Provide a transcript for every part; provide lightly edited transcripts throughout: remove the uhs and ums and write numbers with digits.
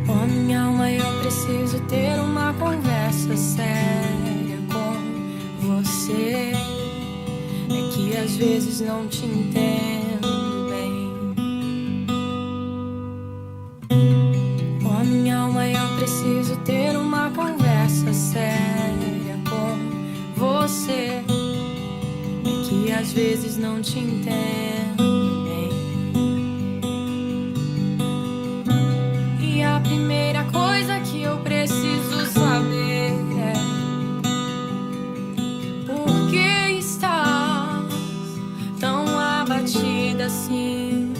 Oh, minha alma, eu preciso ter uma conversa séria com você. É que às vezes não te entendo bem. Oh, minha alma, eu preciso ter uma conversa séria com você. É que às vezes não te entendo bem. E a primeira coisa que eu preciso saber é: por que estás tão abatida assim?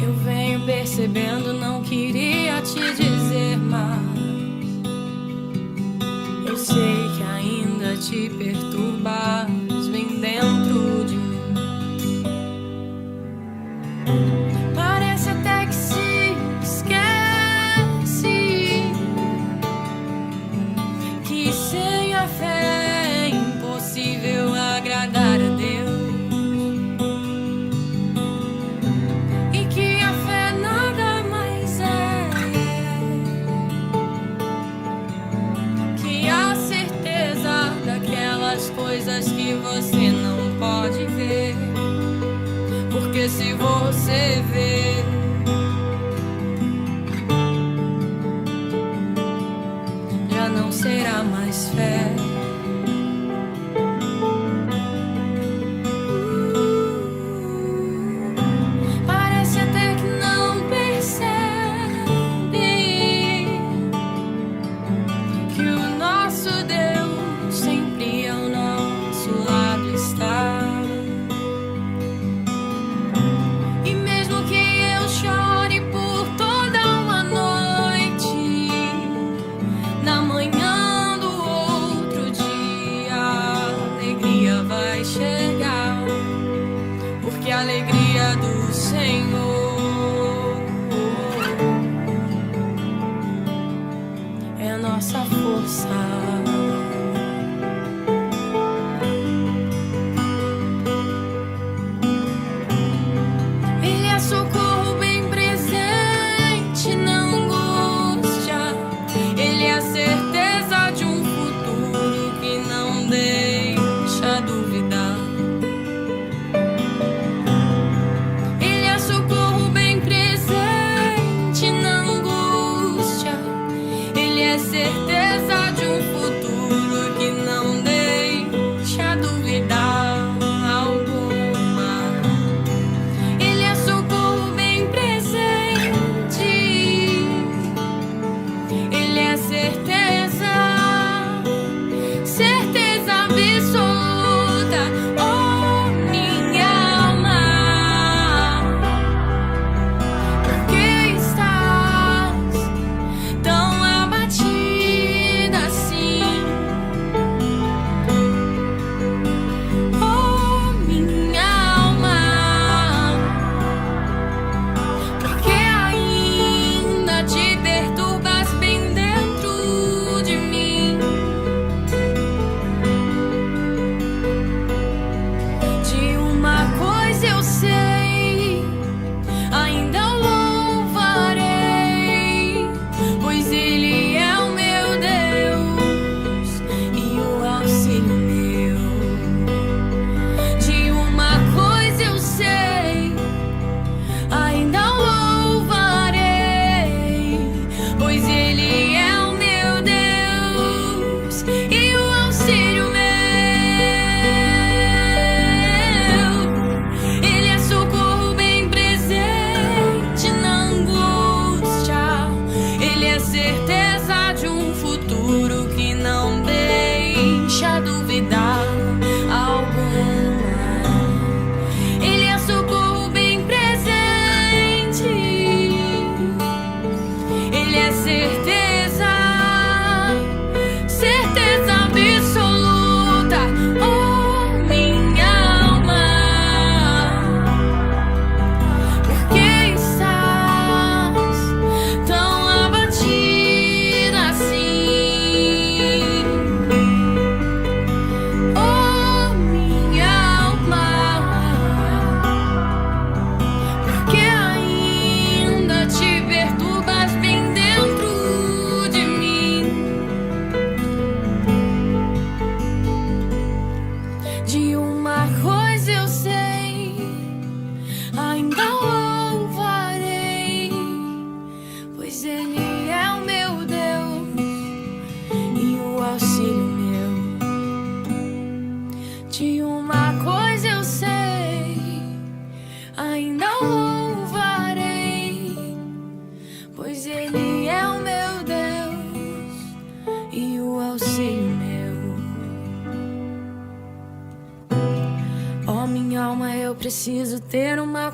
Eu venho percebendo, não queria te dizer, mas eu sei que ainda te perturbas bem dentro de mim. Parece até que se esquece que sem a fé é impossível agradar a Deus, e que a fé nada mais é que a certeza daquelas coisas que você não pode ver. Porque se você vê, já não será mais fé. Parece até que não percebe que o nosso Deus sempre ao nosso lado está.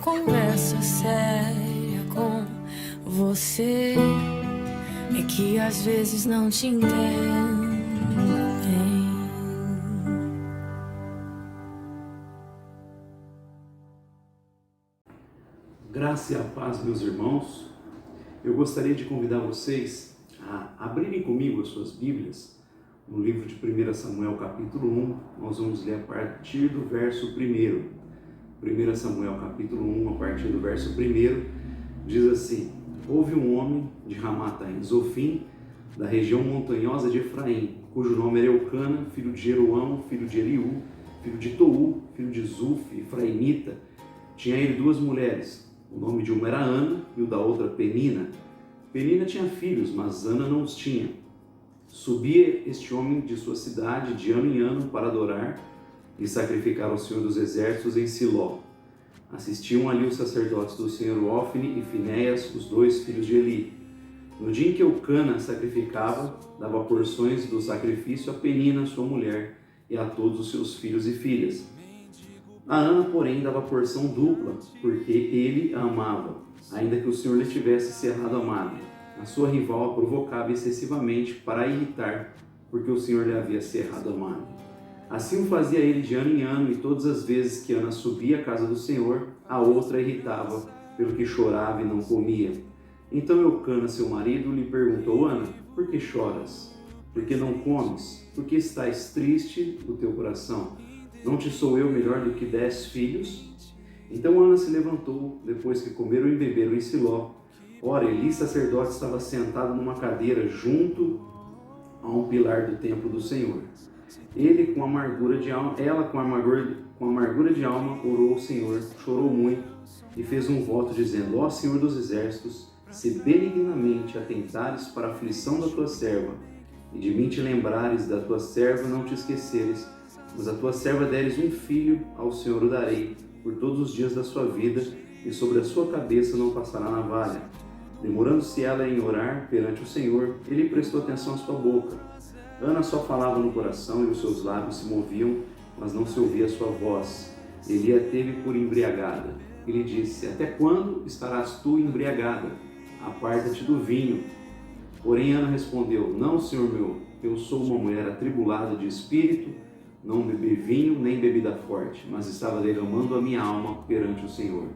conversa séria com você. É que às vezes não te entendem. Graça e a paz, meus irmãos. Eu gostaria de convidar vocês a abrirem comigo as suas Bíblias no livro de 1 Samuel capítulo 1. Nós vamos ler a partir do verso 1. 1 Samuel capítulo 1, a partir do verso 1, diz assim: Houve um homem de Ramataim, Zofim, da região montanhosa de Efraim, cujo nome era Eucana, filho de Jeroão, filho de Eliú, filho de Tou, filho de Zuf, efraimita. Tinha ele duas mulheres. O nome de uma era Ana e o da outra Penina. Penina tinha filhos, mas Ana não os tinha. Subia este homem de sua cidade de ano em ano para adorar e sacrificar ao Senhor dos Exércitos em Siló. Assistiam ali os sacerdotes do Senhor Ofni e Finéias, os dois filhos de Eli. No dia em que Eucana sacrificava, dava porções do sacrifício a Penina, sua mulher, e a todos os seus filhos e filhas. A Ana, porém, dava porção dupla, porque ele a amava, ainda que o Senhor lhe tivesse cerrado a madre. A sua rival a provocava excessivamente para a irritar, porque o Senhor lhe havia cerrado a madre. Assim o fazia ele de ano em ano, e todas as vezes que Ana subia à casa do Senhor, a outra a irritava, pelo que chorava e não comia. Então Eucana, seu marido, lhe perguntou: Ana, por que choras? Por que não comes? Por que estás triste o teu coração? Não te sou eu melhor do que 10 filhos? Então Ana se levantou, depois que comeram e beberam em Siló. Ora, Eli, sacerdote, estava sentado numa cadeira junto a um pilar do templo do Senhor. Ela, com amargura de alma, orou ao Senhor, chorou muito e fez um voto, dizendo: Ó Senhor dos Exércitos, se benignamente atentares para a aflição da tua serva, e de mim te lembrares da tua serva, não te esqueceres, mas a tua serva deres um filho, ao Senhor o darei, por todos os dias da sua vida, e sobre a sua cabeça não passará navalha. Demorando-se ela em orar perante o Senhor, ele prestou atenção à sua boca. Ana só falava no coração, e os seus lábios se moviam, mas não se ouvia a sua voz. Eli a teve por embriagada. Ele disse: Até quando estarás tu embriagada? Aparta-te do vinho. Porém Ana respondeu: Não, Senhor meu, eu sou uma mulher atribulada de espírito, não bebi vinho nem bebida forte, mas estava derramando a minha alma perante o Senhor.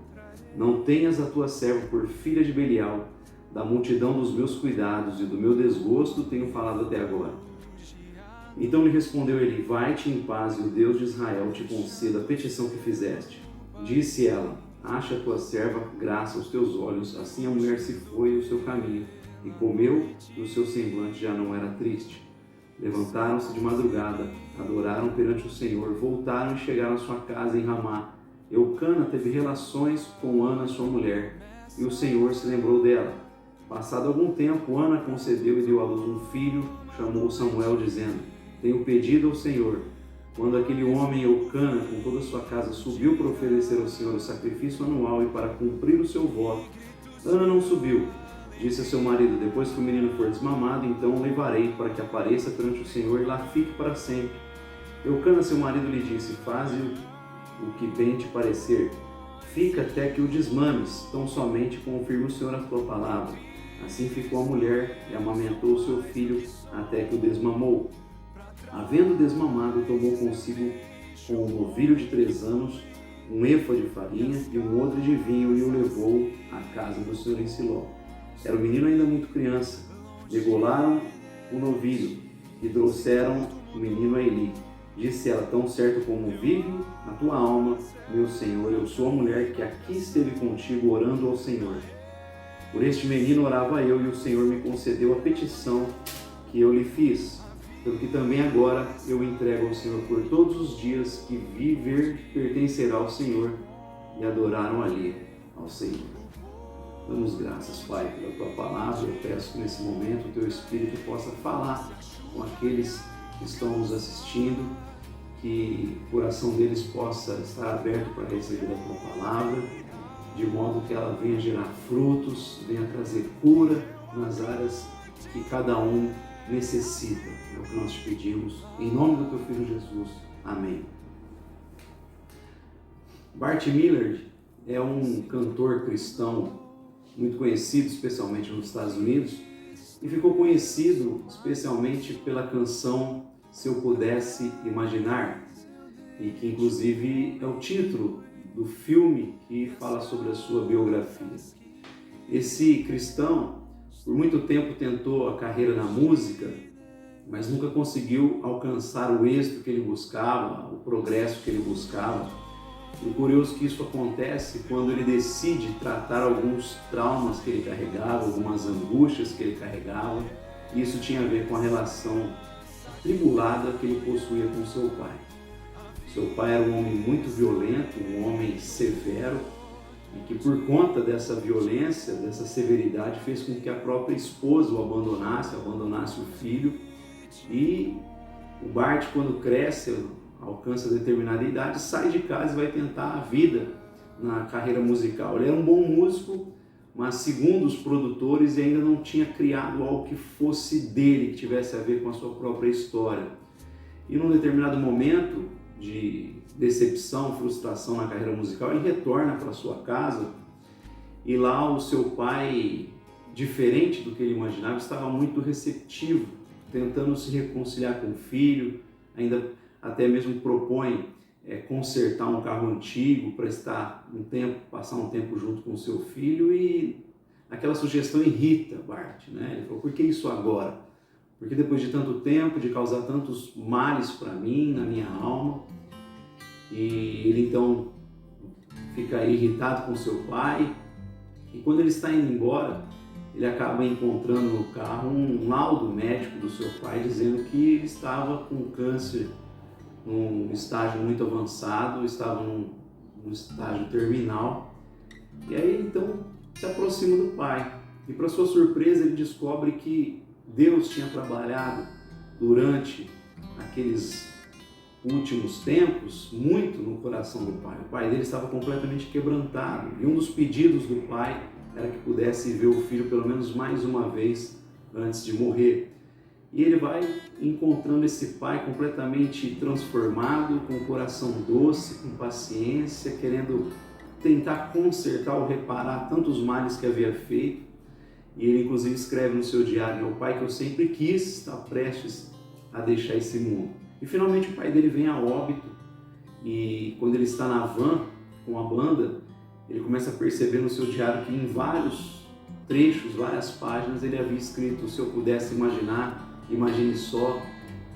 Não tenhas a tua serva por filha de Belial, da multidão dos meus cuidados e do meu desgosto tenho falado até agora. Então lhe respondeu Eli: Vai-te em paz, e o Deus de Israel te conceda a petição que fizeste. Disse ela: Acha a tua serva graça aos teus olhos. Assim a mulher se foi o seu caminho, e comeu, e o seu semblante já não era triste. Levantaram-se de madrugada, adoraram perante o Senhor, voltaram e chegaram à sua casa em Ramá. Eucana teve relações com Ana, sua mulher, e o Senhor se lembrou dela. Passado algum tempo, Ana concebeu e deu à luz um filho, chamou Samuel, dizendo: Tenho pedido ao Senhor. Quando aquele homem, Eucana, com toda a sua casa, subiu para oferecer ao Senhor o sacrifício anual e para cumprir o seu voto, Ana não subiu. Disse a seu marido: Depois que o menino for desmamado, então o levarei para que apareça perante o Senhor e lá fique para sempre. Eucana, seu marido, lhe disse: Faze o que bem te parecer. Fica até que o desmames, tão somente confirme o Senhor a tua palavra. Assim ficou a mulher e amamentou o seu filho até que o desmamou. Havendo desmamado, tomou consigo um novilho de 3 anos, um efa de farinha e um odre de vinho, e o levou à casa do Senhor em Siló. Era o menino ainda muito criança. Degolaram o novilho e trouxeram o menino a Eli. Disse ela: Tão certo como vive a tua alma, meu Senhor, eu sou a mulher que aqui esteve contigo orando ao Senhor. Por este menino orava eu, e o Senhor me concedeu a petição que eu lhe fiz. Pelo que também agora eu entrego ao Senhor por todos os dias que viver pertencerá ao Senhor. E adoraram ali ao Senhor. Damos graças, Pai, pela Tua palavra. Eu peço que nesse momento o Teu Espírito possa falar com aqueles que estão nos assistindo, que o coração deles possa estar aberto para receber a Tua palavra, de modo que ela venha gerar frutos, venha trazer cura nas áreas que cada um necessita. É o que nós te pedimos, em nome do Teu Filho Jesus. Amém. Bart Millard, é um cantor cristão muito conhecido, especialmente nos Estados Unidos, e ficou conhecido especialmente pela canção Se Eu Pudesse Imaginar, e que inclusive é o título do filme que fala sobre a sua biografia. Esse cristão, por muito tempo, tentou a carreira na música, mas nunca conseguiu alcançar o êxito que ele buscava, o progresso que ele buscava. E o curioso é que isso acontece quando ele decide tratar alguns traumas que ele carregava, algumas angústias que ele carregava. E isso tinha a ver com a relação tribulada que ele possuía com seu pai. Seu pai era um homem muito violento, um homem severo, e que por conta dessa violência, dessa severidade, fez com que a própria esposa o abandonasse o filho. E o Bart, quando cresce, alcança determinada idade, sai de casa e vai tentar a vida na carreira musical. Ele era um bom músico, mas segundo os produtores, ele ainda não tinha criado algo que fosse dele, que tivesse a ver com a sua própria história. E num determinado momento de decepção, frustração na carreira musical, ele retorna para sua casa e lá o seu pai, diferente do que ele imaginava, estava muito receptivo, tentando se reconciliar com o filho, ainda até mesmo propõe consertar um carro antigo para passar um tempo junto com o seu filho, e aquela sugestão irrita Bart, né? Ele falou: por que isso agora? Porque depois de tanto tempo, de causar tantos males para mim, na minha alma. E ele então fica irritado com seu pai, e quando ele está indo embora, ele acaba encontrando no carro um laudo médico do seu pai dizendo que ele estava com câncer num estágio muito avançado, estava num estágio terminal. E aí então se aproxima do pai, e para sua surpresa ele descobre que Deus tinha trabalhado durante aqueles últimos tempos muito no coração do pai. O pai dele estava completamente quebrantado, e um dos pedidos do pai era que pudesse ver o filho pelo menos mais uma vez antes de morrer. E ele vai encontrando esse pai completamente transformado, com o coração doce, com paciência, querendo tentar consertar ou reparar tantos males que havia feito. E ele inclusive escreve no seu diário: meu pai que eu sempre quis está prestes a deixar esse mundo. E finalmente o pai dele vem a óbito, e quando ele está na van com a banda, ele começa a perceber no seu diário que em vários trechos, várias páginas, ele havia escrito: se eu pudesse imaginar, imagine só.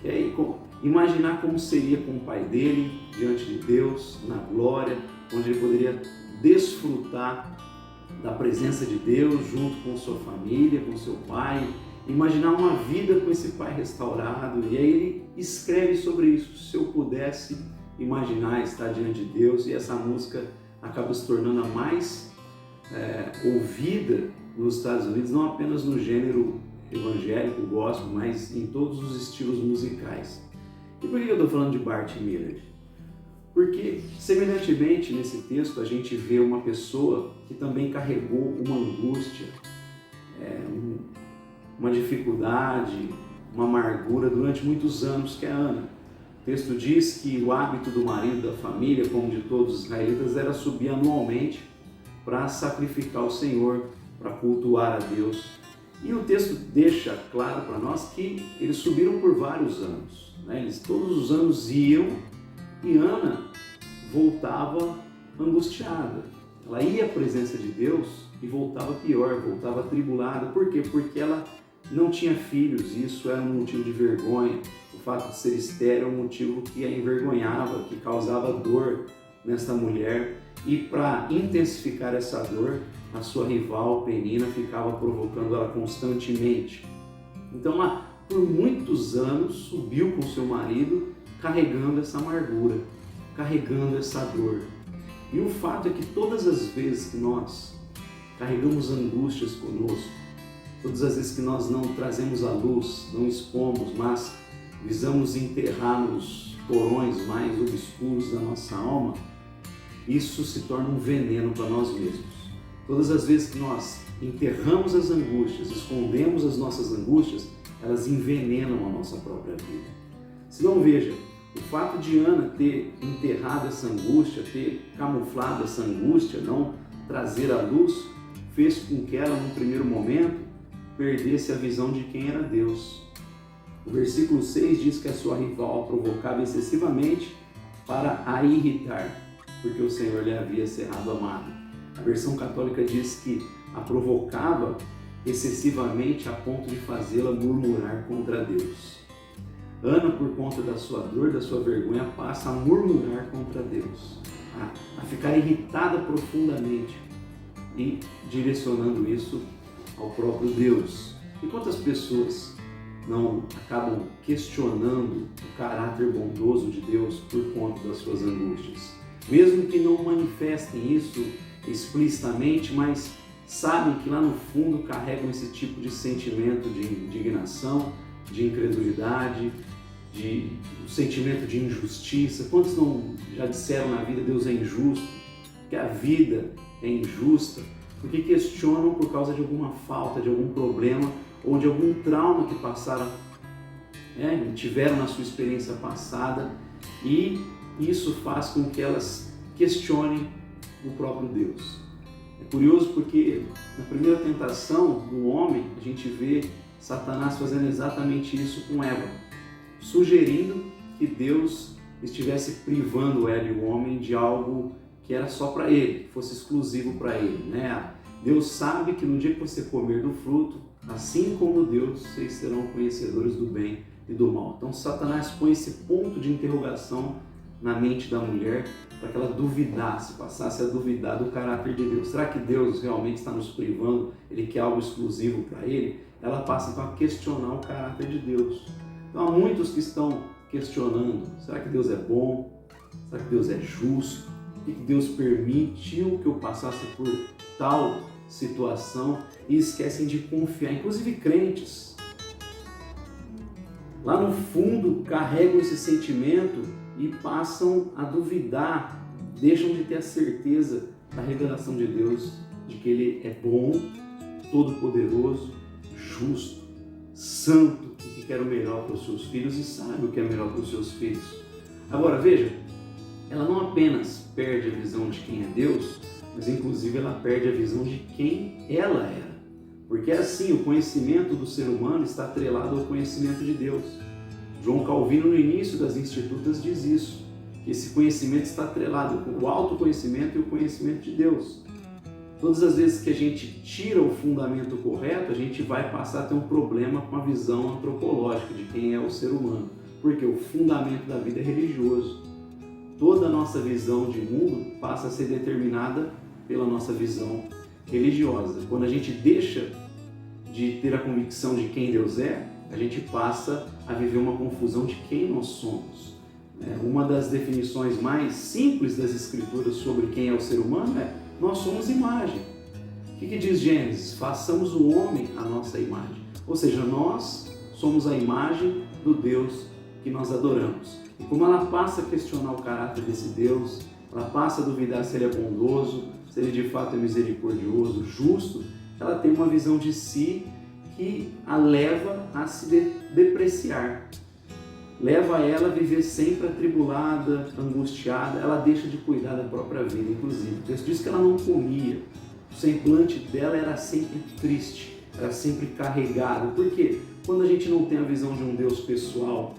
Que é imaginar como seria com o pai dele, diante de Deus, na glória, onde ele poderia desfrutar da presença de Deus junto com sua família, com seu pai, imaginar uma vida com esse pai restaurado. E aí ele escreve sobre isso: se eu pudesse imaginar estar diante de Deus. E essa música acaba se tornando a mais ouvida nos Estados Unidos, não apenas no gênero evangélico, gospel, mas em todos os estilos musicais. E por que eu estou falando de Bart Millard? Porque, semelhantemente, nesse texto a gente vê uma pessoa que também carregou uma angústia, uma dificuldade, uma amargura durante muitos anos, que é a Ana. O texto diz que o hábito do marido da família, como de todos os israelitas, era subir anualmente para sacrificar ao Senhor, para cultuar a Deus. E o texto deixa claro para nós que eles subiram por vários anos, né? Eles todos os anos iam, e Ana voltava angustiada. Ela ia à presença de Deus e voltava pior, voltava atribulada. Por quê? Porque ela não tinha filhos, e isso era um motivo de vergonha. O fato de ser estéril é um motivo que a envergonhava, que causava dor nessa mulher. E para intensificar essa dor, a sua rival Penina ficava provocando ela constantemente. Então ela, por muitos anos, subiu com seu marido carregando essa amargura, carregando essa dor. E o fato é que todas as vezes que nós carregamos angústias conosco, todas as vezes que nós não trazemos à luz, não expomos, mas visamos enterrar nos porões mais obscuros da nossa alma, isso se torna um veneno para nós mesmos. Todas as vezes que nós enterramos as angústias, escondemos as nossas angústias, elas envenenam a nossa própria vida. Se não, veja, O fato de Ana ter enterrado essa angústia, ter camuflado essa angústia, não trazer à luz, fez com que ela, num primeiro momento, perdesse a visão de quem era Deus. O versículo 6 diz que a sua rival a provocava excessivamente para a irritar, porque o Senhor lhe havia cerrado a madre. A versão católica diz que a provocava excessivamente a ponto de fazê-la murmurar contra Deus. Ana, por conta da sua dor, da sua vergonha, passa a murmurar contra Deus, a ficar irritada profundamente e direcionando isso ao próprio Deus. E quantas pessoas não acabam questionando o caráter bondoso de Deus por conta das suas angústias? Mesmo que não manifestem isso explicitamente, mas sabem que lá no fundo carregam esse tipo de sentimento de indignação, de incredulidade, de sentimento de injustiça. Quantos não já disseram na vida: Deus é injusto, que a vida é injusta, porque questionam por causa de alguma falta, de algum problema ou de algum trauma que passaram, tiveram na sua experiência passada, e isso faz com que elas questionem o próprio Deus. É curioso porque na primeira tentação do homem a gente vê Satanás fazendo exatamente isso com Eva, sugerindo que Deus estivesse privando ela e o homem de algo que era só para ele, que fosse exclusivo para ele, né? Deus sabe que no dia que você comer do fruto, assim como Deus, vocês serão conhecedores do bem e do mal. Então Satanás põe esse ponto de interrogação na mente da mulher para que ela duvidasse, passasse a duvidar do caráter de Deus. Será que Deus realmente está nos privando? Ele quer algo exclusivo para ele? Ela passa então a questionar o caráter de Deus. Então há muitos que estão questionando: será que Deus é bom? Será que Deus é justo? Por que Deus permitiu que eu passasse por tal situação? E esquecem de confiar, inclusive crentes. Lá no fundo carregam esse sentimento e passam a duvidar, deixam de ter a certeza da revelação de Deus, de que Ele é bom, todo-poderoso, justo, santo, e que quer o melhor para os seus filhos e sabe o que é melhor para os seus filhos. Agora veja, ela não apenas perde a visão de quem é Deus, mas inclusive ela perde a visão de quem ela era. Porque assim, o conhecimento do ser humano está atrelado ao conhecimento de Deus. João Calvino, no início das Institutas, diz isso, que esse conhecimento está atrelado com o autoconhecimento e o conhecimento de Deus. Todas as vezes que a gente tira o fundamento correto, a gente vai passar a ter um problema com a visão antropológica de quem é o ser humano. Porque o fundamento da vida é religioso. Toda a nossa visão de mundo passa a ser determinada pela nossa visão religiosa. Quando a gente deixa de ter a convicção de quem Deus é, a gente passa a viver uma confusão de quem nós somos. Uma das definições mais simples das Escrituras sobre quem é o ser humano é: nós somos imagem. O que diz Gênesis? Façamos o homem à nossa imagem. Ou seja, nós somos a imagem do Deus que nós adoramos. E como ela passa a questionar o caráter desse Deus, ela passa a duvidar se Ele é bondoso, se Ele de fato é misericordioso, justo, ela tem uma visão de si que a leva a se depreciar. Leva ela a viver sempre atribulada, angustiada, ela deixa de cuidar da própria vida, inclusive. O texto diz que ela não comia, o semblante dela era sempre triste, era sempre carregado. Por quê? Quando a gente não tem a visão de um Deus pessoal,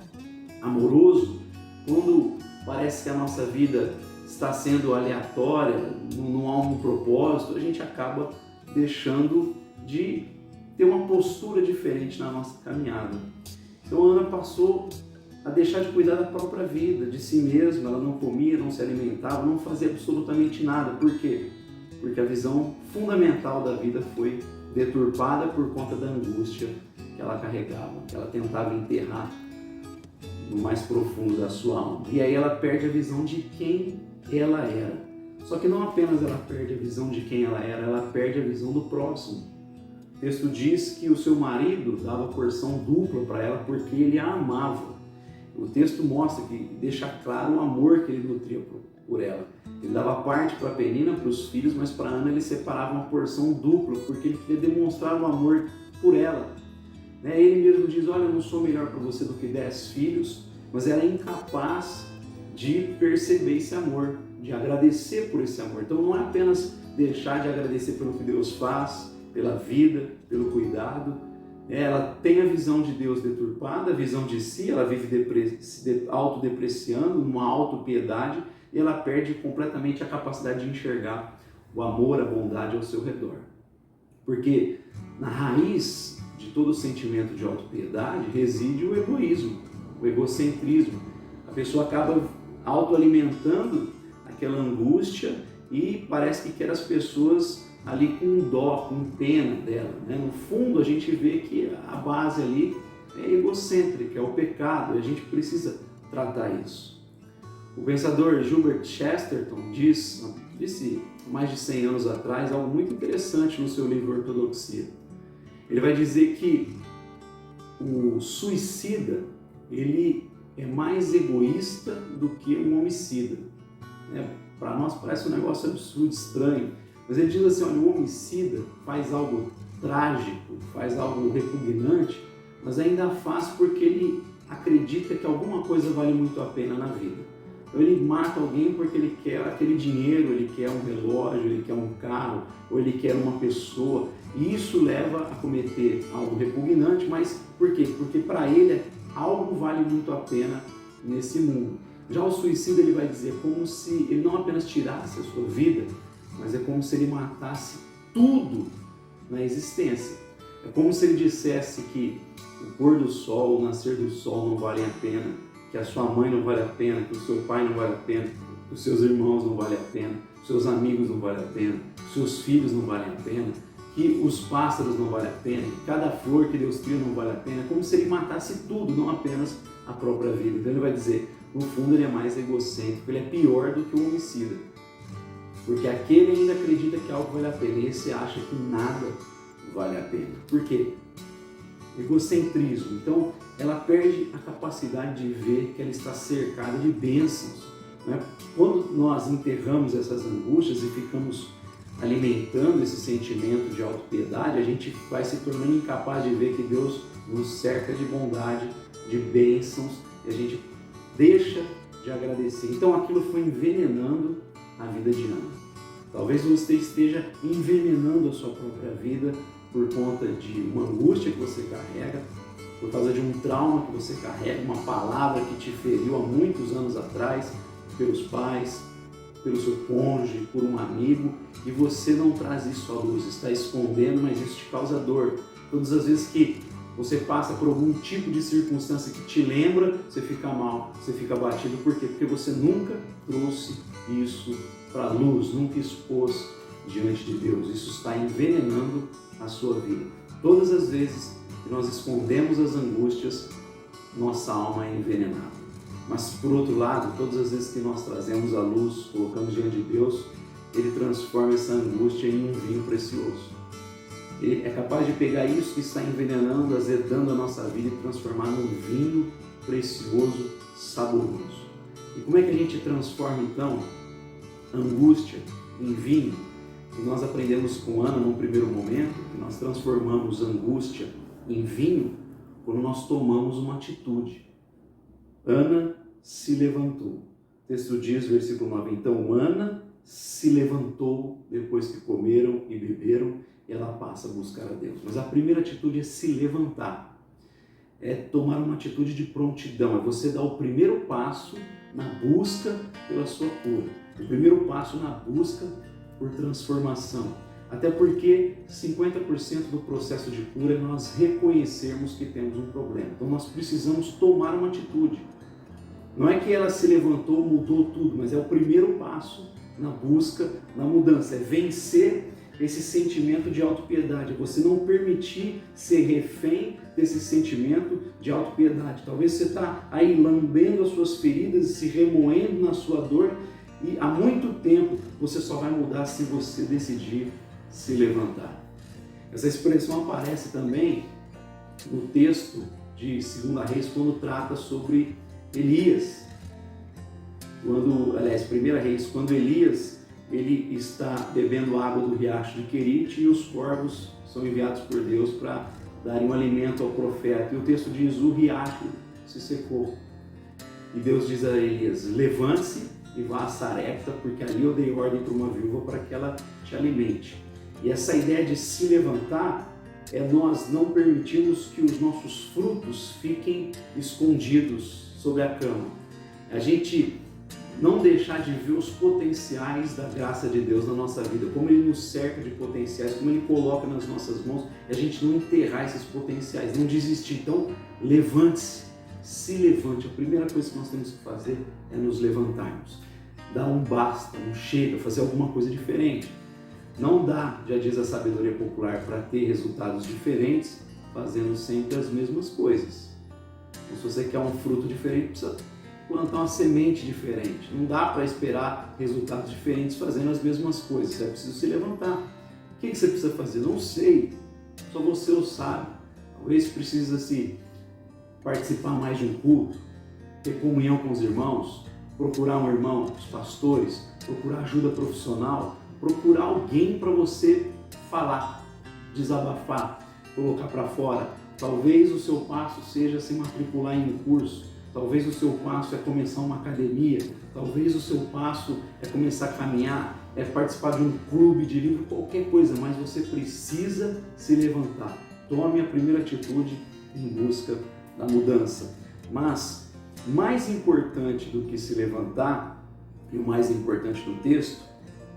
amoroso, quando parece que a nossa vida está sendo aleatória, não há um propósito, a gente acaba deixando de ter uma postura diferente na nossa caminhada. Então a Ana passou a deixar de cuidar da própria vida, de si mesma. Ela não comia, não se alimentava, não fazia absolutamente nada. Por quê? Porque a visão fundamental da vida foi deturpada por conta da angústia que ela carregava, que ela tentava enterrar no mais profundo da sua alma. E aí ela perde a visão de quem ela era. Só que não apenas ela perde a visão de quem ela perde a visão do próximo. O texto diz que o seu marido dava porção dupla para ela porque ele a amava. O texto mostra, que deixa claro o amor que ele nutria por ela. Ele dava parte para Penina, para os filhos, mas para Ana ele separava uma porção dupla porque ele queria demonstrar o amor por ela. Ele mesmo diz: olha, eu não sou melhor para você do que 10 filhos, mas ela é incapaz de perceber esse amor, de agradecer por esse amor. Então não é apenas deixar de agradecer pelo que Deus faz, pela vida, pelo cuidado. Ela tem a visão de Deus deturpada, a visão de si, ela vive se autodepreciando, uma autopiedade, e ela perde completamente a capacidade de enxergar o amor, a bondade ao seu redor. Porque na raiz de todo o sentimento de autopiedade reside o egoísmo, o egocentrismo. A pessoa acaba autoalimentando aquela angústia e parece que quer as pessoas ali com dó, com pena dela, né? No fundo a gente vê que a base ali é egocêntrica, é o pecado, e a gente precisa tratar isso. O pensador Gilbert Chesterton disse há mais de 100 anos atrás algo muito interessante no seu livro Ortodoxia. Ele vai dizer que o suicida, ele é mais egoísta do que um homicida. Para nós parece um negócio absurdo, estranho, mas ele diz assim, olha, o homicida faz algo trágico, faz algo repugnante, mas ainda faz porque ele acredita que alguma coisa vale muito a pena na vida. Então ele mata alguém porque ele quer aquele dinheiro, ele quer um relógio, ele quer um carro, ou ele quer uma pessoa, e isso leva a cometer algo repugnante, mas por quê? Porque para ele algo vale muito a pena nesse mundo. Já o suicida, ele vai dizer como se ele não apenas tirasse a sua vida, mas é como se ele matasse tudo na existência. É como se ele dissesse que o pôr do sol, o nascer do sol não valem a pena, que a sua mãe não vale a pena, que o seu pai não vale a pena, que os seus irmãos não valem a pena, que os seus amigos não valem a pena, que os seus filhos não valem a pena, que os pássaros não valem a pena, que cada flor que Deus cria não vale a pena. É como se ele matasse tudo, não apenas a própria vida. Então ele vai dizer, no fundo ele é mais egocêntrico, ele é pior do que o homicida. Porque aquele ainda acredita que algo vale a pena, e esse acha que nada vale a pena. Por quê? Egocentrismo. Então ela perde a capacidade de ver que ela está cercada de bênçãos. Quando nós enterramos essas angústias e ficamos alimentando esse sentimento de autopiedade, a gente vai se tornando incapaz de ver que Deus nos cerca de bondade, de bênçãos, e a gente deixa de agradecer. Então aquilo foi envenenando a vida de Ana. Talvez você esteja envenenando a sua própria vida por conta de uma angústia que você carrega, por causa de um trauma que você carrega, uma palavra que te feriu há muitos anos atrás, pelos pais, pelo seu cônjuge, por um amigo, e você não traz isso à luz, está escondendo, mas isso te causa dor. Todas as vezes que você passa por algum tipo de circunstância que te lembra, você fica mal, você fica abatido. Por quê? Porque você nunca trouxe isso para a luz, nunca expôs diante de Deus. Isso está envenenando a sua vida. Todas as vezes que nós escondemos as angústias, nossa alma é envenenada. Mas, por outro lado, todas as vezes que nós trazemos a luz, colocamos diante de Deus, Ele transforma essa angústia em um vinho precioso. Ele é capaz de pegar isso que está envenenando, azedando a nossa vida e transformar num vinho precioso, saboroso. E como é que a gente transforma, então, angústia em vinho? E nós aprendemos com Ana, num primeiro momento, que nós transformamos angústia em vinho quando nós tomamos uma atitude. Ana se levantou. O texto diz, versículo 9, então Ana se levantou depois que comeram e beberam, e ela passa a buscar a Deus. Mas a primeira atitude é se levantar, é tomar uma atitude de prontidão, é você dar o primeiro passo na busca pela sua cura, o primeiro passo na busca por transformação. Até porque 50% do processo de cura é nós reconhecermos que temos um problema. Então nós precisamos tomar uma atitude. Não é que ela se levantou, mudou tudo, mas é o primeiro passo na busca, na mudança. É vencer esse sentimento de autopiedade. É você não permitir ser refém desse sentimento de autopiedade. Talvez você está aí lambendo as suas feridas e se remoendo na sua dor, e há muito tempo você só vai mudar se você decidir se levantar. Essa expressão aparece também no texto de 2 Reis, quando trata sobre Elias. 1 Reis, quando Elias ele está bebendo água do riacho de Querite e os corvos são enviados por Deus para darem um alimento ao profeta. E o texto diz, o riacho se secou. e Deus diz a Elias: levante-se e vá a Sarepta, porque ali eu dei ordem para uma viúva para que ela te alimente. E essa ideia de se levantar é nós não permitirmos que os nossos frutos fiquem escondidos sob a cama. A gente não deixar de ver os potenciais da graça de Deus na nossa vida, como Ele nos cerca de potenciais, como Ele coloca nas nossas mãos, e a gente não enterrar esses potenciais, não desistir. Então, levante-se, se levante. A primeira coisa que nós temos que fazer é nos levantarmos. Dar um basta, um chega, fazer alguma coisa diferente. Não dá, já diz a sabedoria popular, para ter resultados diferentes, fazendo sempre as mesmas coisas. Então, se você quer um fruto diferente, precisa plantar uma semente diferente. Não dá para esperar resultados diferentes fazendo as mesmas coisas. É preciso se levantar. O que você precisa fazer? Não sei. Só você o sabe. Talvez precisa participar mais de um culto, ter comunhão com os irmãos, procurar um irmão, os pastores, procurar ajuda profissional, procurar alguém para você falar, desabafar, colocar para fora. Talvez o seu passo seja se matricular em um curso. Talvez o seu passo é começar uma academia, talvez o seu passo é começar a caminhar, é participar de um clube de livro, qualquer coisa, mas você precisa se levantar. Tome a primeira atitude em busca da mudança. Mas, mais importante do que se levantar, e o mais importante do texto,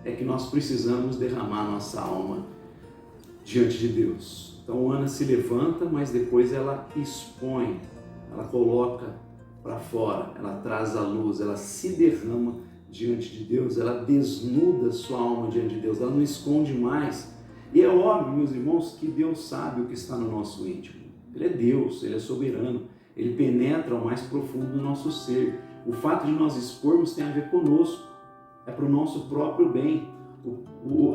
é que nós precisamos derramar nossa alma diante de Deus. Então Ana se levanta, mas depois ela expõe, ela coloca para fora, ela traz a luz, ela se derrama diante de Deus, ela desnuda sua alma diante de Deus, ela não esconde mais. E é óbvio, meus irmãos, que Deus sabe o que está no nosso íntimo. Ele é Deus, Ele é soberano, Ele penetra ao mais profundo do nosso ser. O fato de nós expormos tem a ver conosco, é para o nosso próprio bem.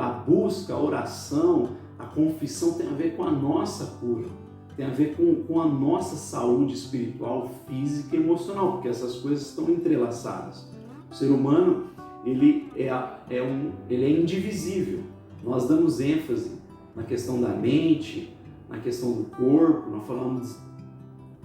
A busca, a oração, a confissão tem a ver com a nossa cura. Tem a ver com a nossa saúde espiritual, física e emocional, porque essas coisas estão entrelaçadas. O ser humano, ele é indivisível. Nós damos ênfase na questão da mente, na questão do corpo, nós falamos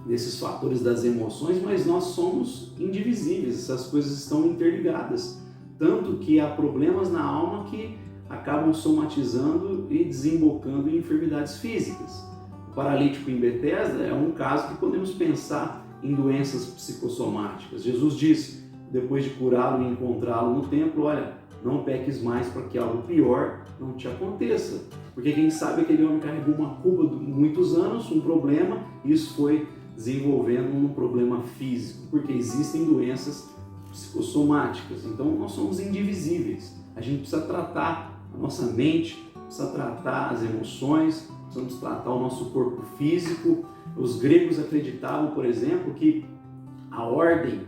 desses fatores das emoções, mas nós somos indivisíveis, essas coisas estão interligadas. Tanto que há problemas na alma que acabam somatizando e desembocando em enfermidades físicas. O paralítico em Betesda é um caso que podemos pensar em doenças psicossomáticas. Jesus disse, depois de curá-lo e encontrá-lo no templo: olha, não peques mais para que algo pior não te aconteça. Porque quem sabe aquele homem carregou uma culpa de muitos anos, um problema, e isso foi desenvolvendo um problema físico, porque existem doenças psicossomáticas. Então nós somos indivisíveis. A gente precisa tratar a nossa mente, precisa tratar as emoções, precisamos tratar o nosso corpo físico. Os gregos acreditavam, por exemplo, que a ordem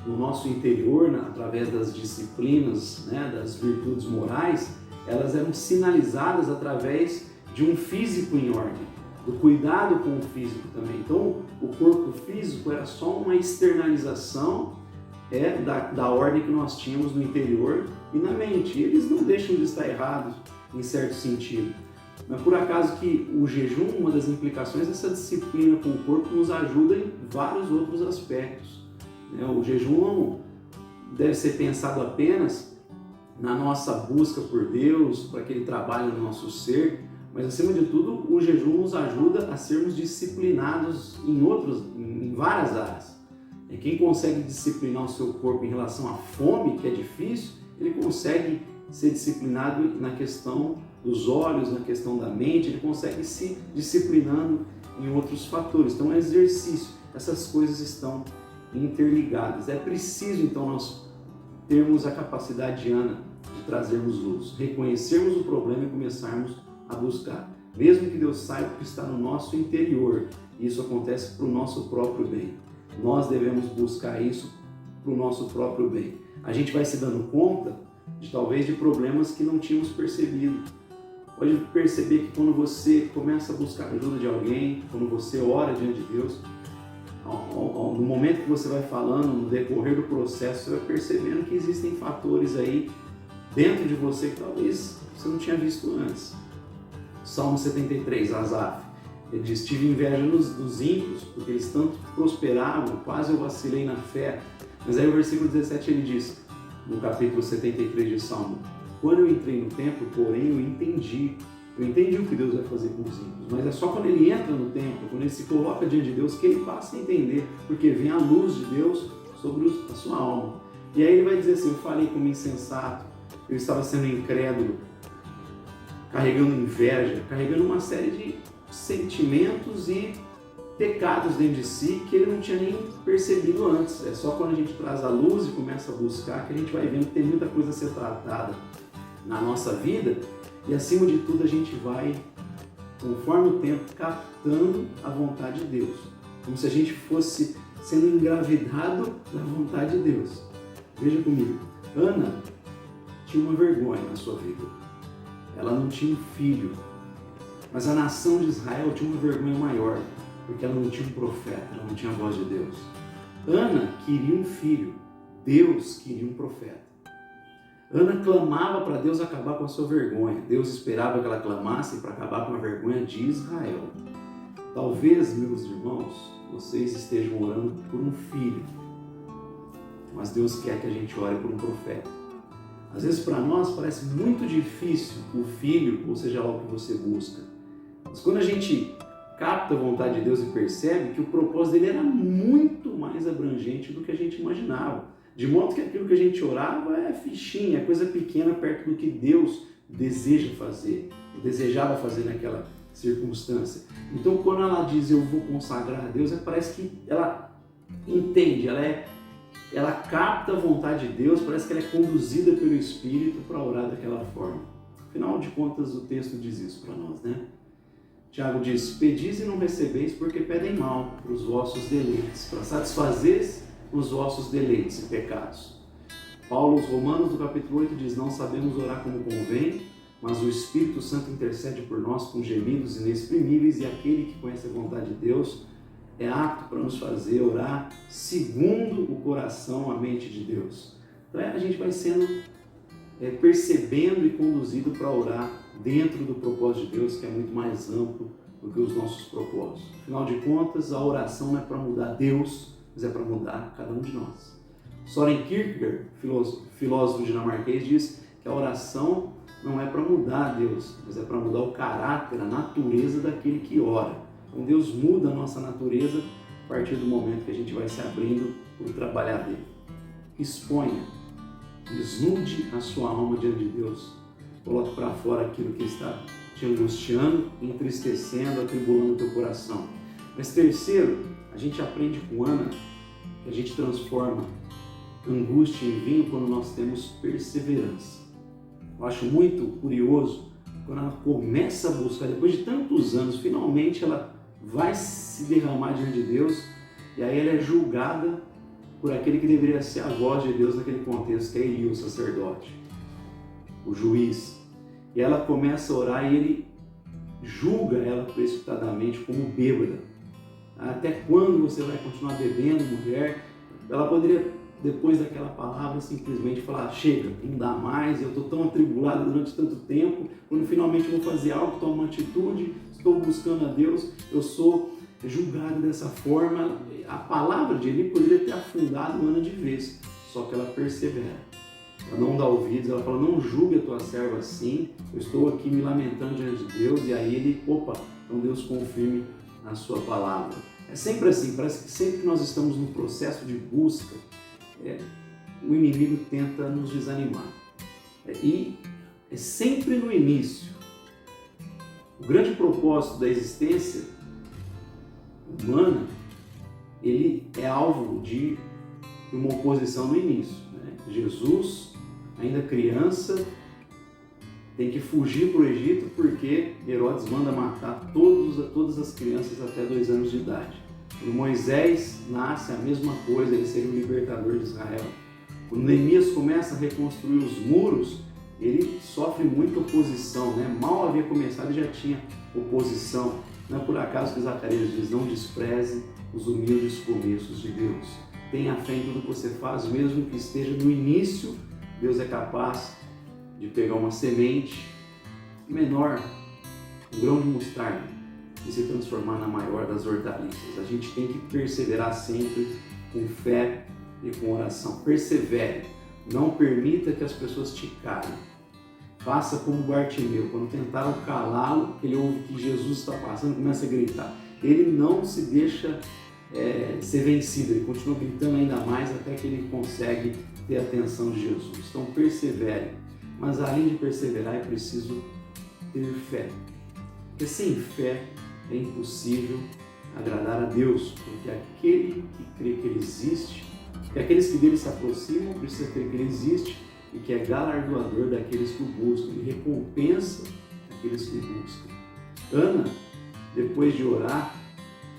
no nosso interior, através das disciplinas, das virtudes morais, elas eram sinalizadas através de um físico em ordem, do cuidado com o físico também. Então, o corpo físico era só uma externalização da ordem que nós tínhamos no interior e na mente. E eles não deixam de estar errados em certo sentido. Não é por acaso que o jejum, uma das implicações dessa disciplina com o corpo, nos ajuda em vários outros aspectos. O jejum não deve ser pensado apenas na nossa busca por Deus, para que Ele trabalhe no nosso ser, mas acima de tudo o jejum nos ajuda a sermos disciplinados em várias áreas. E quem consegue disciplinar o seu corpo em relação à fome, que é difícil, ele consegue ser disciplinado na questão dos olhos, na questão da mente, ele consegue se disciplinando em outros fatores. Então é exercício, essas coisas estão interligadas. É preciso então nós termos a capacidade de Ana de trazermos luz, reconhecermos o problema e começarmos a buscar. Mesmo que Deus saiba o que está no nosso interior, isso acontece para o nosso próprio bem. Nós devemos buscar isso para o nosso próprio bem. A gente vai se dando conta talvez de problemas que não tínhamos percebido. Pode perceber que quando você começa a buscar a ajuda de alguém, quando você ora diante de Deus, no momento que você vai falando, no decorrer do processo, você vai percebendo que existem fatores aí dentro de você que talvez você não tinha visto antes. Salmo 73, Asaf: Ele diz, tive inveja dos ímpios, porque eles tanto prosperavam, quase eu vacilei na fé. Mas aí o versículo 17 ele diz, no capítulo 73 de Salmo, quando eu entrei no templo, porém eu entendi o que Deus vai fazer com os ímpios, mas é só quando ele entra no templo, quando ele se coloca diante de Deus, que ele passa a entender, porque vem a luz de Deus sobre a sua alma. E aí ele vai dizer assim, eu falei como insensato, eu estava sendo incrédulo, carregando inveja, carregando uma série de sentimentos e pecados dentro de si que ele não tinha nem percebido antes. É só quando a gente traz a luz e começa a buscar que a gente vai vendo que tem muita coisa a ser tratada na nossa vida e acima de tudo a gente vai, conforme o tempo, captando a vontade de Deus. Como se a gente fosse sendo engravidado da vontade de Deus. Veja comigo, Ana tinha uma vergonha na sua vida. Ela não tinha um filho, mas a nação de Israel tinha uma vergonha maior, porque ela não tinha um profeta, ela não tinha a voz de Deus. Ana queria um filho, Deus queria um profeta. Ana clamava para Deus acabar com a sua vergonha. Deus esperava que ela clamasse para acabar com a vergonha de Israel. Talvez, meus irmãos, vocês estejam orando por um filho, mas Deus quer que a gente ore por um profeta. Às vezes para nós parece muito difícil o filho, ou seja lá o que você busca. Mas quando a gente capta a vontade de Deus e percebe que o propósito dele era muito mais abrangente do que a gente imaginava. De modo que aquilo que a gente orava é fichinha, é coisa pequena perto do que Deus deseja fazer, desejava fazer naquela circunstância. Então quando ela diz eu vou consagrar a Deus, parece que ela entende, ela capta a vontade de Deus, parece que ela é conduzida pelo Espírito para orar daquela forma. Afinal de contas o texto diz isso para nós, né? Tiago diz, pedis e não recebeis porque pedem mal para os vossos deleites, para satisfazer os vossos deleites e pecados. Paulo aos Romanos, no capítulo 8, diz, não sabemos orar como convém, mas o Espírito Santo intercede por nós com gemidos inexprimíveis e aquele que conhece a vontade de Deus é apto para nos fazer orar segundo o coração, a mente de Deus. Então a gente vai sendo percebendo e conduzido para orar dentro do propósito de Deus, que é muito mais amplo do que os nossos propósitos. Afinal de contas, a oração não é para mudar Deus, mas é para mudar cada um de nós. Søren Kierkegaard, filósofo dinamarquês, diz que a oração não é para mudar Deus, mas é para mudar o caráter, a natureza daquele que ora. Então Deus muda a nossa natureza a partir do momento que a gente vai se abrindo para o trabalhar dele. Exponha, desnude a sua alma diante de Deus. Coloque para fora aquilo que está te angustiando, entristecendo, atribulando o teu coração. Mas terceiro, a gente aprende com Ana que a gente transforma angústia em vinho quando nós temos perseverança. Eu acho muito curioso quando ela começa a buscar, depois de tantos anos, finalmente ela vai se derramar diante de Deus e aí ela é julgada por aquele que deveria ser a voz de Deus naquele contexto, que é Eli, o sacerdote, o juiz. E ela começa a orar e ele julga ela precipitadamente como bêbada. Até quando você vai continuar bebendo, mulher? Ela poderia, depois daquela palavra, simplesmente falar, chega, não dá mais, eu estou tão atribulada durante tanto tempo, quando finalmente eu vou fazer algo, tomo uma atitude, estou buscando a Deus, eu sou julgado dessa forma. A palavra de Eli poderia ter afundado Ana de vez, só que ela persevera. Ela não dá ouvidos, ela fala, não julgue a tua serva assim, eu estou aqui me lamentando diante de Deus, e aí ele, então Deus confirme na sua palavra. É sempre assim, parece que sempre que nós estamos no processo de busca, o inimigo tenta nos desanimar. E é sempre no início. O grande propósito da existência humana, ele é alvo de uma oposição no início. Jesus, ainda criança, tem que fugir para o Egito porque Herodes manda matar todas as crianças até 2 anos de idade. Quando Moisés nasce, a mesma coisa, ele seria o libertador de Israel. Quando Neemias começa a reconstruir os muros, ele sofre muita oposição, Mal havia começado e já tinha oposição. Não é por acaso que Zacarias diz, não despreze os humildes começos de Deus. Tenha fé em tudo que você faz, mesmo que esteja no início, Deus é capaz de pegar uma semente menor, um grão de mostarda, e se transformar na maior das hortaliças. A gente tem que perseverar sempre com fé e com oração. Persevere, não permita que as pessoas te calem. Faça como Bartimeu, quando tentaram calá-lo, ele ouve que Jesus está passando, começa a gritar. Ele não se deixa ser vencido, ele continua gritando ainda mais até que ele consegue ter a atenção de Jesus. Então persevere, mas além de perseverar é preciso ter fé, porque sem fé é impossível agradar a Deus, porque aquele que crê que Ele existe, e aqueles que dele se aproximam precisa crer que Ele existe e que é galardoador daqueles que o buscam, Ele recompensa aqueles que o buscam. Ana, depois de orar,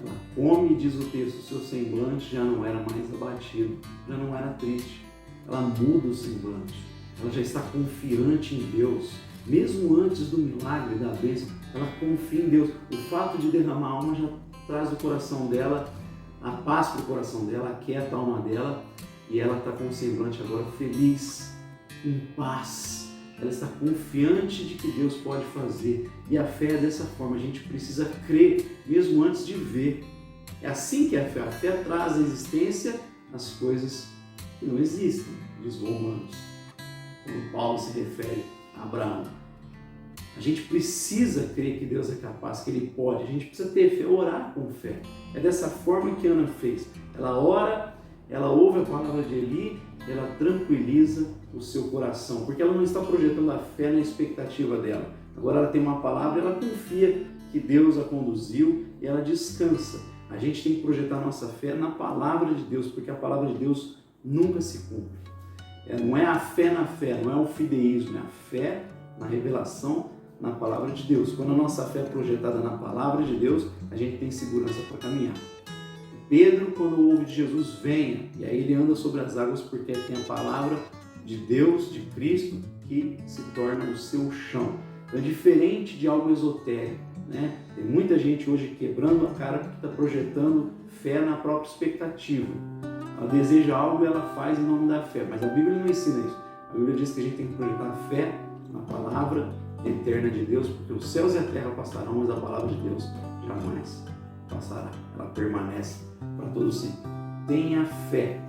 ela come e diz o texto, seu semblante já não era mais abatido, já não era triste. Ela muda o semblante, ela já está confiante em Deus. Mesmo antes do milagre da bênção, ela confia em Deus. O fato de derramar a alma já traz do coração dela a paz para o coração dela, aquieta a alma dela e ela está com o semblante agora feliz, em paz. Ela está confiante de que Deus pode fazer. E a fé é dessa forma, a gente precisa crer mesmo antes de ver. É assim que é a fé. A fé traz à existência as coisas que não existem, diz Romanos, quando Paulo se refere a Abraão. A gente precisa crer que Deus é capaz, que Ele pode. A gente precisa ter fé, orar com fé. É dessa forma que Ana fez. Ela ora, ela ouve a palavra de Eli, ela tranquiliza o seu coração, porque ela não está projetando a fé na expectativa dela. Agora ela tem uma palavra, ela confia que Deus a conduziu e ela descansa. A gente tem que projetar nossa fé na palavra de Deus, porque a palavra de Deus nunca se cumpre. Não é a fé na fé, não é o fideísmo, é a fé na revelação na palavra de Deus. Quando a nossa fé é projetada na palavra de Deus, a gente tem segurança para caminhar. Pedro, quando ouve de Jesus, venha, e aí ele anda sobre as águas porque tem a palavra de Deus, de Cristo, que se torna o seu chão. Então é diferente de algo esotérico, né? Tem muita gente hoje quebrando a cara porque está projetando fé na própria expectativa. Ela deseja algo e ela faz em nome da fé, mas a Bíblia não ensina isso. A Bíblia diz que a gente tem que projetar fé na palavra eterna de Deus, porque os céus e a terra passarão, mas a palavra de Deus jamais passará. Ela permanece para todo sempre. Tenha fé.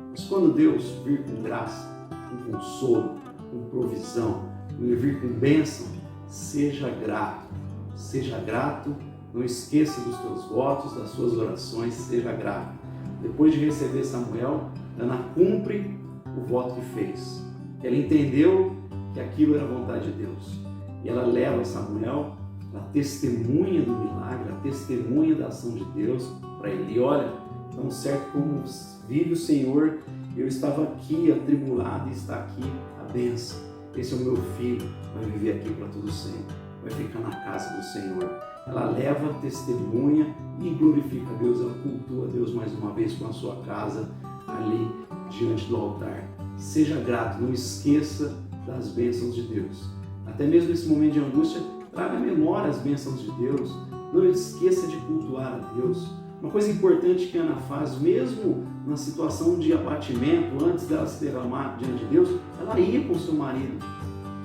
Mas quando Deus vir com graça, com consolo, com provisão, ele vir com bênção, seja grato. Seja grato, não esqueça dos teus votos, das suas orações, seja grato. Depois de receber Samuel, Ana cumpre o voto que fez. Ela entendeu que aquilo era a vontade de Deus. E ela leva Samuel, ela testemunha do milagre, ela testemunha da ação de Deus para ele. E olha, tão certo como vive o Senhor, eu estava aqui atribulado e está aqui a bênção. Esse é o meu filho, vai viver aqui para todo sempre, vai ficar na casa do Senhor. Ela leva, testemunha e glorifica a Deus, ela cultua a Deus mais uma vez com a sua casa ali diante do altar. Seja grato, não esqueça das bênçãos de Deus. Até mesmo nesse momento de angústia, traga à memória as bênçãos de Deus. Não esqueça de cultuar a Deus. Uma coisa importante que Ana faz, mesmo na situação de abatimento, antes dela se derramar diante de Deus, ela ia com seu marido.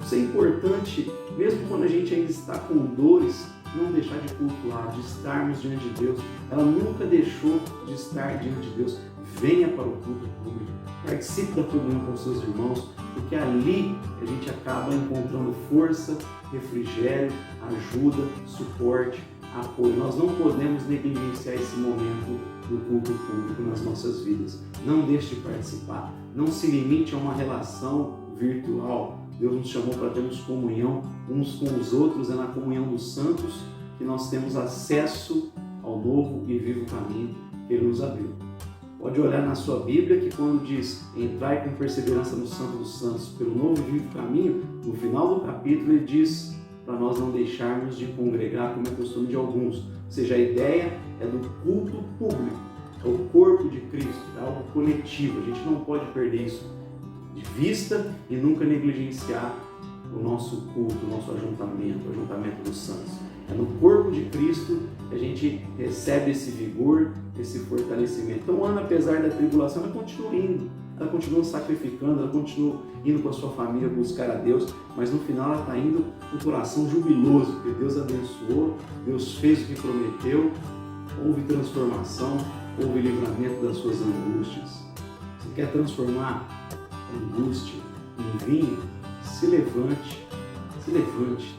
Isso é importante, mesmo quando a gente ainda está com dores, não deixar de cultuar, de estarmos diante de Deus. Ela nunca deixou de estar diante de Deus. Venha para o culto público, participe da comunhão com seus irmãos, porque ali a gente acaba encontrando força, refrigério, ajuda, suporte, apoio. Nós não podemos negligenciar esse momento do culto público nas nossas vidas. Não deixe de participar. Não se limite a uma relação virtual. Deus nos chamou para termos comunhão uns com os outros. É na comunhão dos santos que nós temos acesso ao novo e vivo caminho que Ele nos abriu. Pode olhar na sua Bíblia que quando diz entrai com perseverança no Santo dos Santos pelo novo e vivo caminho, no final do capítulo ele diz para nós não deixarmos de congregar como é costume de alguns. Ou seja, a ideia é do culto público, é o corpo de Cristo, é algo coletivo. A gente não pode perder isso de vista e nunca negligenciar o nosso culto, o nosso ajuntamento, o ajuntamento dos santos. É no corpo de Cristo que a gente recebe esse vigor, esse fortalecimento. Então Ana, apesar da tribulação, ela continua indo. ela continua sacrificando, ela continua indo com a sua família buscar a Deus, mas no final ela está indo com o coração jubiloso, porque Deus abençoou, Deus fez o que prometeu, houve transformação, houve livramento das suas angústias. Você quer transformar a angústia em vinho? Se levante,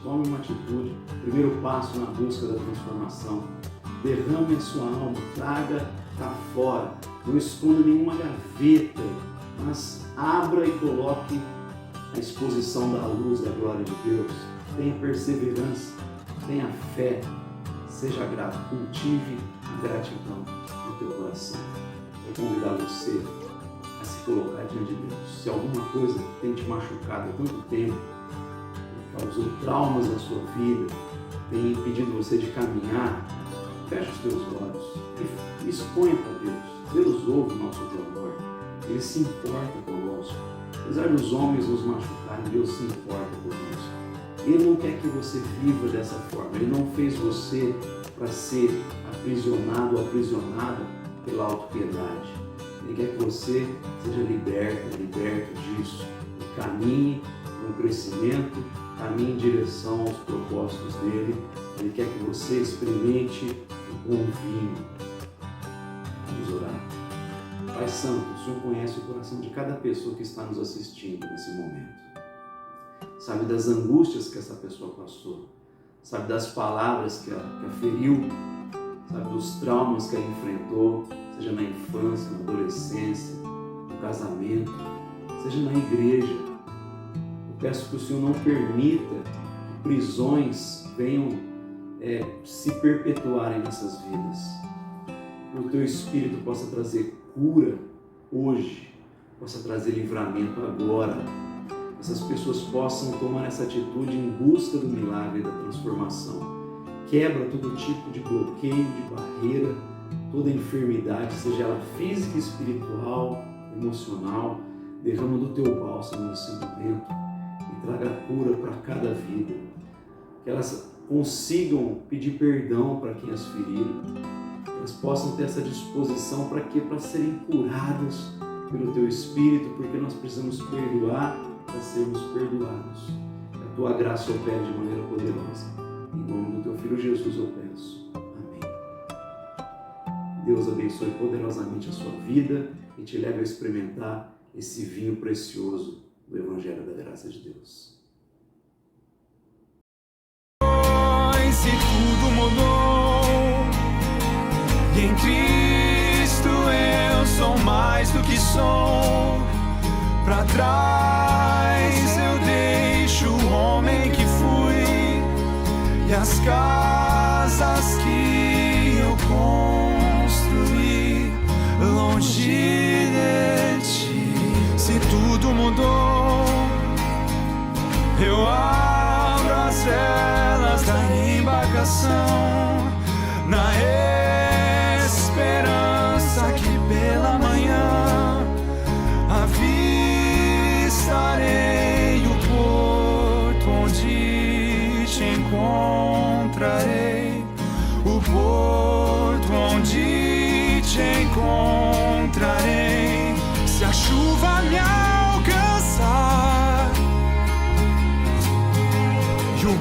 tome uma atitude, primeiro passo na busca da transformação. Derrame a sua alma, traga para fora, não esconda nenhuma gaveta, mas abra e coloque a exposição da luz da glória de Deus. Tenha perseverança, tenha fé, seja grato, cultive a gratidão no teu coração. Eu convidar você a se colocar diante de Deus. Se alguma coisa tem te machucado há tanto tempo, causou traumas na sua vida, tem impedido você de caminhar, feche os teus olhos e exponha para Deus. Deus ouve o nosso clamor, Ele se importa conosco. Apesar dos homens nos machucarem, Deus se importa conosco. Ele não quer que você viva dessa forma. Ele não fez você para ser aprisionado ou aprisionada pela autopiedade. Ele quer que você seja liberto disso e caminhe no crescimento, caminhe em direção aos propósitos dele. Ele quer que você experimente o bom vinho. Vamos orar. Pai Santo, o Senhor conhece o coração de cada pessoa que está nos assistindo nesse momento. Sabe das angústias que essa pessoa passou, sabe das palavras que a feriu, sabe dos traumas que ela enfrentou, seja na infância, na adolescência, no casamento, seja na igreja. Eu peço que o Senhor não permita que prisões venham se perpetuarem nessas vidas. Que o Teu Espírito possa trazer cura hoje, possa trazer livramento agora. Essas pessoas possam tomar essa atitude em busca do milagre da transformação. Quebra todo tipo de bloqueio, de barreira, toda enfermidade, seja ela física, espiritual, emocional. Derrama do Teu bálsamo nesse momento e traga cura para cada vida. Que elas consigam pedir perdão para quem as feriram. Que elas possam ter essa disposição para quê? Para serem curadas pelo Teu Espírito, porque nós precisamos perdoar para sermos perdoados. Que a Tua graça opere de maneira poderosa. Em nome do Teu Filho Jesus eu peço. Amém. Deus abençoe poderosamente a sua vida e te leve a experimentar esse vinho precioso do Evangelho da Graça de Deus. Se tudo mudou e em Cristo eu sou mais do que sou. Pra trás eu deixo o homem que fui e as casas que eu construí longe de Ti. Se tudo mudou, eu abro as velas da embarcação na esperança que pela manhã avistarei o porto onde Te encontrarei, o porto onde Te encontrarei. Se a chuva me alcançar e o